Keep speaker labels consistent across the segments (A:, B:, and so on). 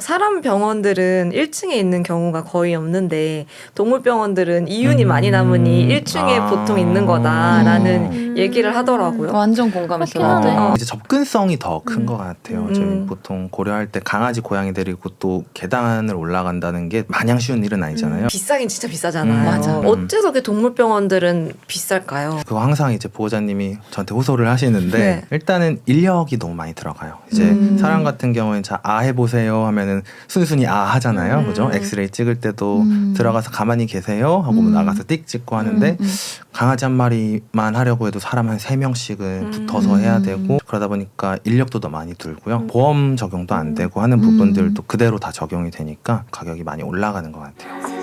A: 사람 병원들은 1층에 있는 경우가 거의 없는데 동물병원들은 이윤이 많이 남으니 1층에 보통 있는 거다라는 얘기를 하더라고요.
B: 완전 공감했어요.
C: 그렇긴 하네.
D: 이제 접근성이 더 큰 것 같아요. 저희
A: 음.
D: 보통 고려할 때 강아지, 고양이 데리고 또 계단을 올라간다는 게 마냥 쉬운 일은 아니잖아요.
A: 비싸긴 진짜 비싸잖아요.
B: 맞아.
A: 어째서 그렇게 동물병원들은 비쌀까요?
D: 그거 항상 이제 보호자님이 저한테 호소를 하시는데
A: 네.
D: 일단은 인력이 너무 많이 들어가요. 이제 사람 같은 경우에는 자, 아 해보세요 하면은 순순히 아 하잖아요. 그죠? 엑스레이 찍을 때도 들어가서 가만히 계세요 하고 나가서 띡 찍고 하는데 강아지 한 마리만 하려고 해도 사람 한 3명씩은 붙어서 해야 되고 그러다 보니까 인력도 더 많이 들고요. 보험 적용도 안 되고 하는 부분들도 그대로 다 적용이 되니까 가격이 많이 올라가는 것 같아요.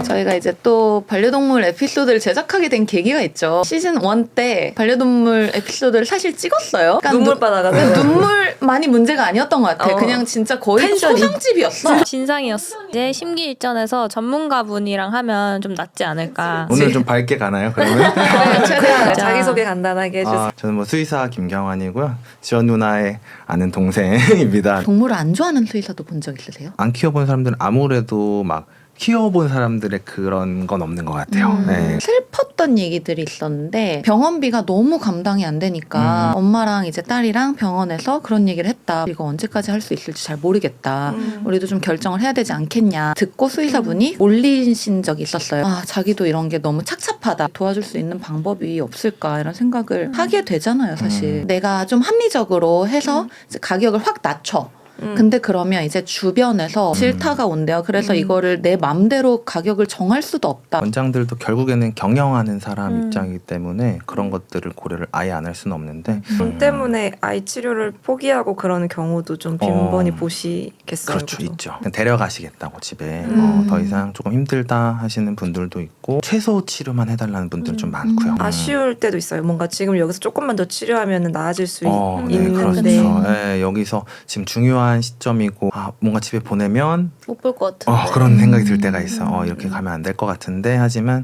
B: 저희가 이제 또 반려동물 에피소드를 제작하게 된 계기가 있죠. 시즌 1 때 반려동물 에피소드를 사실 찍었어요. 그러니까
A: 눈물바다가
B: 눈물만이 문제가 아니었던 것 같아. 그냥 진짜 거의
A: 텐션이.
B: 초상집이었어.
C: 진상이었어. 이제 심기일전에서 전문가분이랑 하면 좀 낫지 않을까.
D: 오늘 좀 밝게 가나요? 그러면?
A: 그냥 자기소개 간단하게 해주세요.
D: 저는 뭐 수의사 김경환이고요. 지원 누나의 아는 동생입니다.
B: 동물을 안 좋아하는 수의사도 본 적 있으세요?
D: 안 키워본 사람들은 아무래도 막 키워본 사람들의 그런 건 없는 것 같아요. 네.
B: 슬펐던 얘기들이 있었는데 병원비가 너무 감당이 안 되니까 엄마랑 이제 딸이랑 병원에서 그런 얘기를 했다. 이거 언제까지 할 수 있을지 잘 모르겠다. 우리도 좀 결정을 해야 되지 않겠냐. 듣고 수의사분이 올리신 적이 있었어요. 아, 자기도 이런 게 너무 착잡하다. 도와줄 수 있는 방법이 없을까 이런 생각을 하게 되잖아요. 사실 내가 좀 합리적으로 해서 이제 가격을 확 낮춰. 근데 그러면 이제 주변에서 싫다가 온대요. 그래서 이거를 내 맘대로 가격을 정할 수도 없다.
D: 원장들도 결국에는 경영하는 사람 입장이기 때문에 그런 것들을 고려를 아예 안 할 수는 없는데
A: 돈 때문에 아이 치료를 포기하고 그러는 경우도 좀 빈번히 보시겠어요.
D: 그렇죠,
A: 그죠?
D: 있죠. 그냥 데려가시겠다고 집에 더 이상 조금 힘들다 하시는 분들도 있고 최소 치료만 해달라는 분들 좀 많고요.
A: 아쉬울 때도 있어요. 뭔가 지금 여기서 조금만 더 치료하면 나아질 수
D: 네,
A: 있는데
D: 그렇죠. 네, 여기서 지금 중요한 시점이고 뭔가 집에 보내면
C: 못 볼 것 같은데.
D: 그런 생각이 들 때가 있어. 이렇게 가면 안 될 것 같은데 하지만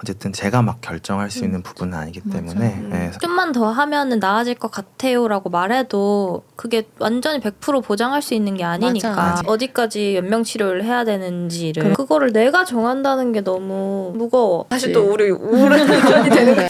D: 어쨌든 제가 막 결정할 수 있는 부분은 아니기 때문에 네,
C: 좀만 더 하면은 나아질 것 같아요라고 말해도 그게 완전히 100% 보장할 수 있는 게 아니니까
B: 맞아.
C: 어디까지 연명 치료를 해야 되는지를 그거를 내가 정한다는 게 너무 무거워.
A: 사실 또 우리 우울한 의견이 되는 거예요.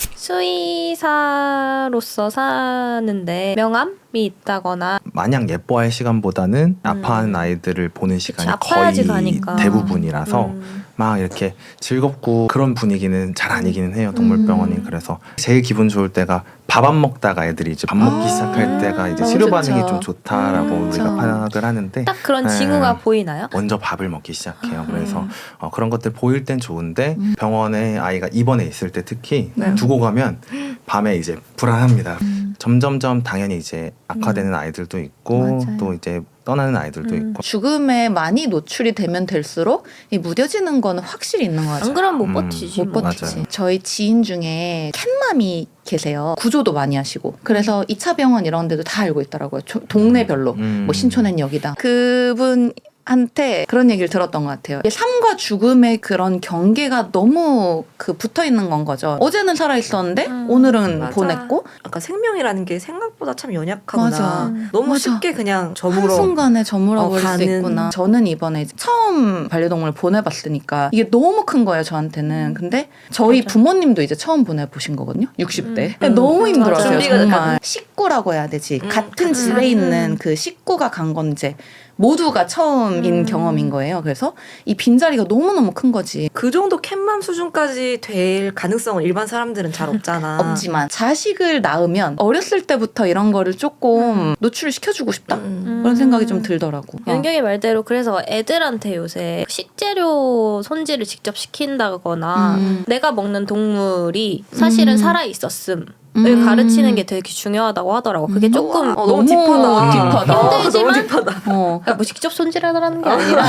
C: 수의사로서 사는데 명암이 있다거나
D: 마냥 예뻐할 시간보다는 아파하는 아이들을 보는 시간이
C: 아파야지
D: 거의
C: 가니까.
D: 대부분이라서 막 이렇게 즐겁고 그런 분위기는 잘 아니기는 해요. 동물병원이. 그래서 제일 기분 좋을 때가 밥 안 먹다가 애들이 이제 밥 먹기 시작할 때가 이제
B: 너무
D: 치료
B: 좋죠.
D: 반응이 좀 좋다라고 우리가
B: 맞아.
D: 파악을 하는데
C: 딱 그런 징후가 보이나요?
D: 먼저 밥을 먹기 시작해요. 그래서 그런 것들 보일 땐 좋은데 병원에 아이가 입원해 있을 때 특히 두고 가면 밤에 이제 불안합니다. 점점점 당연히 이제 악화되는 아이들도 있고
B: 맞아요.
D: 또 이제 떠나는 아이들도 있고
B: 죽음에 많이 노출이 되면 될수록 이 무뎌지는 거는 확실히 있는 거 같아요.
C: 안 그러면 못 버티지.
B: 못 버티지.
D: 맞아요.
B: 저희 지인 중에 캣맘이 계세요. 구조도 많이 하시고. 그래서 2차 병원 이런 데도 다 알고 있더라고요. 동네별로. 뭐 신촌엔 여기다. 그분 한테 그런 얘기를 들었던 것 같아요. 삶과 죽음의 그런 경계가 너무 붙어 있는 건 거죠. 어제는 살아 있었는데 오늘은
A: 맞아.
B: 보냈고
A: 아까 생명이라는 게 생각보다 참 연약하구나.
B: 맞아.
A: 너무
B: 맞아.
A: 쉽게 그냥 저물어.
B: 한순간에 저물어버릴 수
A: 가는.
B: 있구나. 저는 이번에 이제 처음 반려동물 보내봤으니까 이게 너무 큰 거예요, 저한테는. 근데 저희 부모님도 이제 처음 보내보신 거거든요. 60대. 너무 힘들었어요,
A: 준비가
B: 정말. 식구라고 해야 되지. 같은 집에 있는 그 식구가 간 건지 모두가 처음인 경험인 거예요. 그래서 이 빈자리가 너무너무 큰 거지.
A: 그 정도 캣맘 수준까지 될 가능성은 일반 사람들은 잘 없잖아.
B: 없지만 자식을 낳으면 어렸을 때부터 이런 거를 조금 노출을 시켜주고 싶다. 그런 생각이 좀 들더라고.
C: 연경이 말대로 그래서 애들한테 요새 식재료 손질을 직접 시킨다거나 내가 먹는 동물이 사실은 살아 있었음. 을 가르치는 게 되게 중요하다고 하더라고. 그게 조금
A: 너무 딥하다.
C: 힘들지만
A: 너무 딥하다.
C: 그러니까 뭐 직접 손질하라는 게 아니라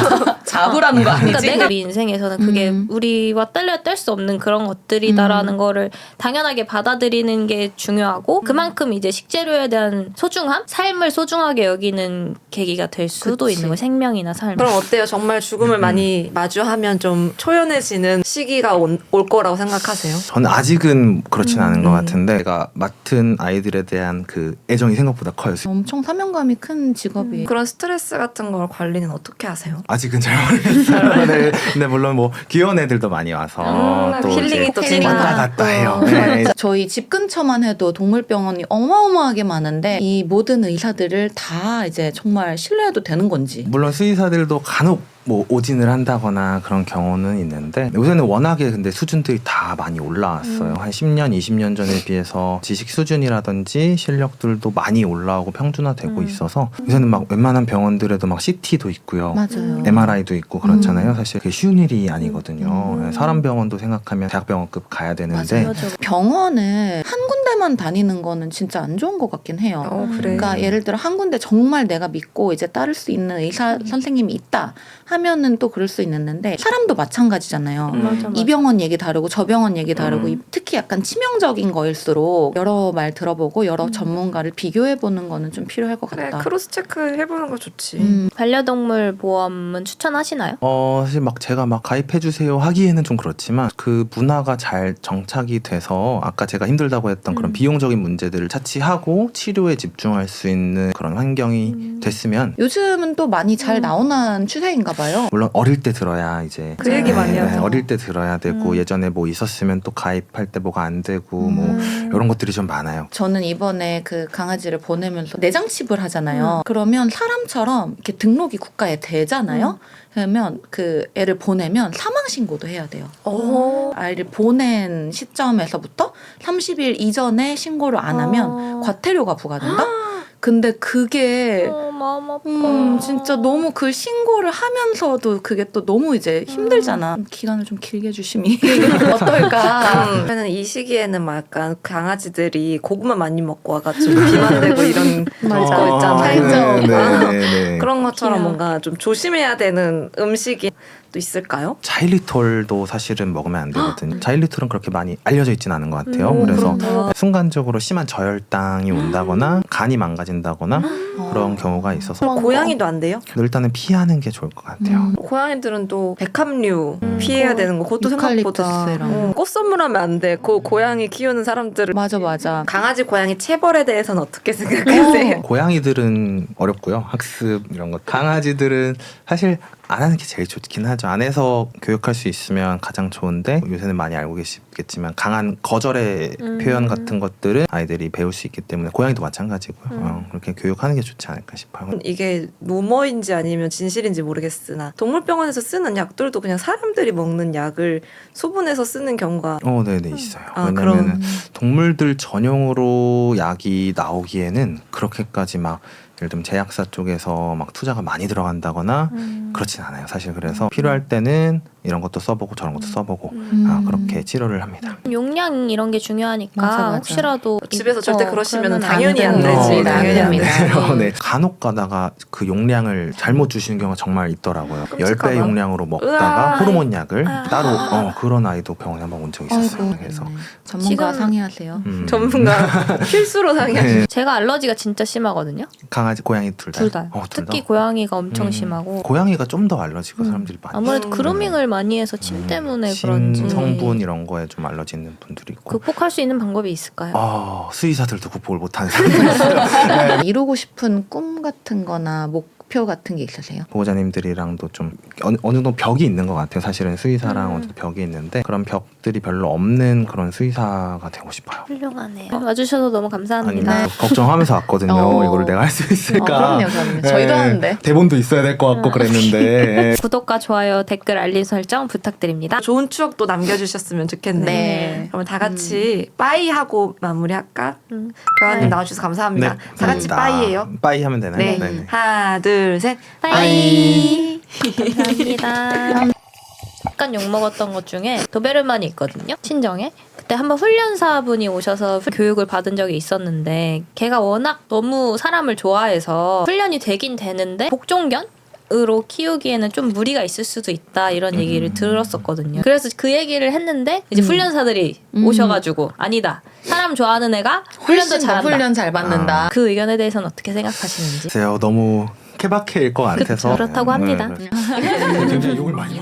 B: 잡으라는 거
C: 그러니까
B: 아니지?
C: 내가 우리 인생에서는 그게 우리와 뗄래야 뗄 수 없는 그런 것들이다라는 거를 당연하게 받아들이는 게 중요하고 그만큼 이제 식재료에 대한 소중함, 삶을 소중하게 여기는 계기가 될 수도
B: 그치.
C: 있는 거예요. 생명이나 삶.
A: 그럼 어때요? 정말 죽음을 많이 마주하면 좀 초연해지는 시기가 올 거라고 생각하세요?
D: 저는 아직은 그렇진 않은 것 같은데 제가 제가 맡은 아이들에 대한 그 애정이 생각보다 커요.
B: 엄청 사명감이 큰 직업이에요.
A: 그런 스트레스 같은 걸 관리는 어떻게 하세요?
D: 아직은 잘 모르겠어요. 네. 근데 물론 뭐 귀여운 애들도 많이 와서 또
A: 힐링이
D: 이제
A: 또
B: 힐링
D: 왔다 갔다 해요. 네.
B: 저희 집 근처만 해도 동물병원이 어마어마하게 많은데 이 모든 의사들을 다 이제 정말 신뢰해도 되는 건지.
D: 물론 수의사들도 간혹 뭐 오진을 한다거나 그런 경우는 있는데 요새는 워낙에 근데 수준들이 다 많이 올라왔어요. 한 10년, 20년 전에 비해서 지식 수준이라든지 실력들도 많이 올라오고 평준화되고 있어서 요새는 막 웬만한 병원들에도 막 CT도 있고요.
B: 맞아요.
D: MRI도 있고 그렇잖아요. 사실 그게 쉬운 일이 아니거든요. 사람 병원도 생각하면 대학병원급 가야 되는데
C: 맞아요.
B: 병원을 한 군데만 다니는 거는 진짜 안 좋은 것 같긴 해요.
A: 그래.
B: 그러니까 예를 들어 한 군데 정말 내가 믿고 이제 따를 수 있는 의사 선생님이 있다 하면은 또 그럴 수 있는데 사람도 마찬가지잖아요.
C: 맞아.
B: 이 병원 얘기 다르고 저 병원 얘기 다르고 특히 약간 치명적인 거일수록 여러 말 들어보고 여러 전문가를 비교해보는 거는 좀 필요할 것
A: 그래,
B: 같다.
A: 크로스 체크 해보는 거 좋지.
C: 반려동물 보험은 추천하시나요?
D: 사실 막 제가 막 가입해주세요 하기에는 좀 그렇지만 그 문화가 잘 정착이 돼서 아까 제가 힘들다고 했던 그런 비용적인 문제들을 차치하고 치료에 집중할 수 있는 그런 환경이 됐으면
B: 요즘은 또 많이 잘 나오는 추세인가 봐요.
D: 물론 어릴 때 들어야 이제
A: 그 얘기 많이 하죠.
D: 어릴 때 들어야 되고 예전에 뭐 있었으면 또 가입할 때 뭐가 안 되고 뭐 이런 것들이 좀 많아요.
B: 저는 이번에 그 강아지를 보내면서 내장 칩을 하잖아요. 그러면 사람처럼 이렇게 등록이 국가에 되잖아요. 그러면 그 애를 보내면 사망 신고도 해야 돼요. 아이를 보낸 시점에서부터 30일 이전에 신고를 안 하면 과태료가 부과된다? 근데 그게
C: 마음 아파.
B: 진짜 너무 그 신고를 하면서도 그게 또 너무 이제 힘들잖아. 기간을 좀 길게 주심이 어떨까?
A: 그러면 이 시기에는 막 약간 강아지들이 고구마 많이 먹고 와가지고 비만되고 이런
B: 맞아.
A: 거 있잖아요.
B: 살쪄.
D: 네.
A: 그런 것처럼
B: 귀여워.
A: 뭔가 좀 조심해야 되는 음식이 또 있을까요?
D: 자일리톨도 사실은 먹으면 안 되거든요. 자일리톨은 그렇게 많이 알려져 있지는 않은 것 같아요. 그래서
A: 그렇다.
D: 순간적으로 심한 저혈당이 온다거나 간이 망가진다거나 그런 경우가 있어서
A: 고양이도 안 돼요?
D: 일단은 피하는 게 좋을 것 같아요.
A: 고양이들은 또 백합류 피해야 되는 거 그것도 생각보다
B: 유칼립투스랑.
A: 꽃 선물하면 안 돼. 그 고양이 키우는 사람들은
B: 맞아.
A: 강아지 고양이 체벌에 대해서는 어떻게 생각하세요?
D: 고양이들은 어렵고요. 학습 이런 것. 강아지들은 사실 안 하는 게 제일 좋긴 하죠. 안에서 교육할 수 있으면 가장 좋은데 요새는 많이 알고 계시겠지만 강한 거절의 표현 같은 것들은 아이들이 배울 수 있기 때문에 고양이도 마찬가지고요. 그렇게 교육하는 게 좋지 않을까 싶어요.
A: 이게 루머인지 아니면 진실인지 모르겠으나 동물병원에서 쓰는 약들도 그냥 사람들이 먹는 약을 소분해서 쓰는 경우가
D: 네네 있어요.
A: 아,
D: 왜냐면은 동물들 전용으로 약이 나오기에는 그렇게까지 막 예를 들면 제약사 쪽에서 막 투자가 많이 들어간다거나 그렇진 않아요. 사실 그래서 필요할 때는 이런 것도 써보고 저런 것도 써보고 그렇게 치료를 합니다.
C: 용량 이런 게 중요하니까
B: 맞아.
C: 혹시라도
A: 집에서 절대 그러시면
C: 그러면
A: 당연히 안
B: 되는
A: 되지.
B: 거지.
A: 당연히 안
B: 됩니다.
A: 되지.
D: 네. 간혹 가다가 그 용량을 잘못 주시는 경우가 정말 있더라고요.
A: 끔찍하다.
D: 10배 용량으로 먹다가
A: 으아.
D: 호르몬 약을 따로 그런 아이도 병원에 한번 온 적이 있었어요.
B: 아이고,
D: 그래서
B: 전문가
C: 지금-
B: 상의하세요.
A: 전문가 필수로 상의하시
D: 네.
C: 제가 알러지가 진짜 심하거든요.
D: 강아지, 고양이 둘 다.
C: 둘 다. 특히 고양이가 엄청 심하고
D: 고양이가 좀 더 알러지고 사람들이 많이
C: 아무래도
D: 있어요.
C: 그루밍을 많이 해서 침 때문에
D: 침,
C: 그런지
D: 성분 이런 거에 좀 알러지 있는 분들이 있고
C: 극복할 수 있는 방법이 있을까요?
D: 수의사들도 극복을 못하는 사람들이 있어요.
B: 이루고 싶은 꿈 같은 거나 목표 같은 게 있으세요?
D: 보호자님들이랑도 좀 어느 정도 벽이 있는 것 같아요. 사실은 수의사랑 어느 정도 벽이 있는데 그런 벽들이 별로 없는 그런 수의사가 되고 싶어요.
C: 훌륭하네요. 와주셔서 너무 감사합니다.
D: 아니 걱정하면서 왔거든요. 이거를 내가 할 수 있을까?
B: 그럼요. 저희도 하는데.
D: 대본도 있어야 될 것 같고 그랬는데
C: 구독과 좋아요, 댓글, 알림 설정 부탁드립니다.
A: 좋은 추억도 남겨주셨으면 좋겠네.
B: 네.
A: 그러면 다 같이 빠이 하고 마무리할까? 교환님
C: 네.
A: 나와주셔서 감사합니다. 다 같이 빠이예요.
D: 빠이 하면 되나요?
A: 네.
D: 네네.
A: 하나, 둘, 셋.
C: 빠이. 감사합니다. 약간 욕먹었던 것 중에 도베르만이 있거든요. 친정에. 그때 한번 훈련사분이 오셔서 교육을 받은 적이 있었는데 걔가 워낙 너무 사람을 좋아해서 훈련이 되긴 되는데 복종견? 으로 키우기에는 좀 무리가 있을 수도 있다 이런 얘기를 들었었거든요. 그래서 그 얘기를 했는데 이제 훈련사들이 오셔가지고 아니다. 사람 좋아하는 애가 훈련도
B: 훨씬 더
C: 잘한다.
B: 훈련 잘 받는다.
C: 그 의견에 대해서는 어떻게 생각하시는지.
D: 글쎄요, 너무 케바케일 것 같아서
C: 그렇다고 합니다.
D: 굉장히 욕을 많이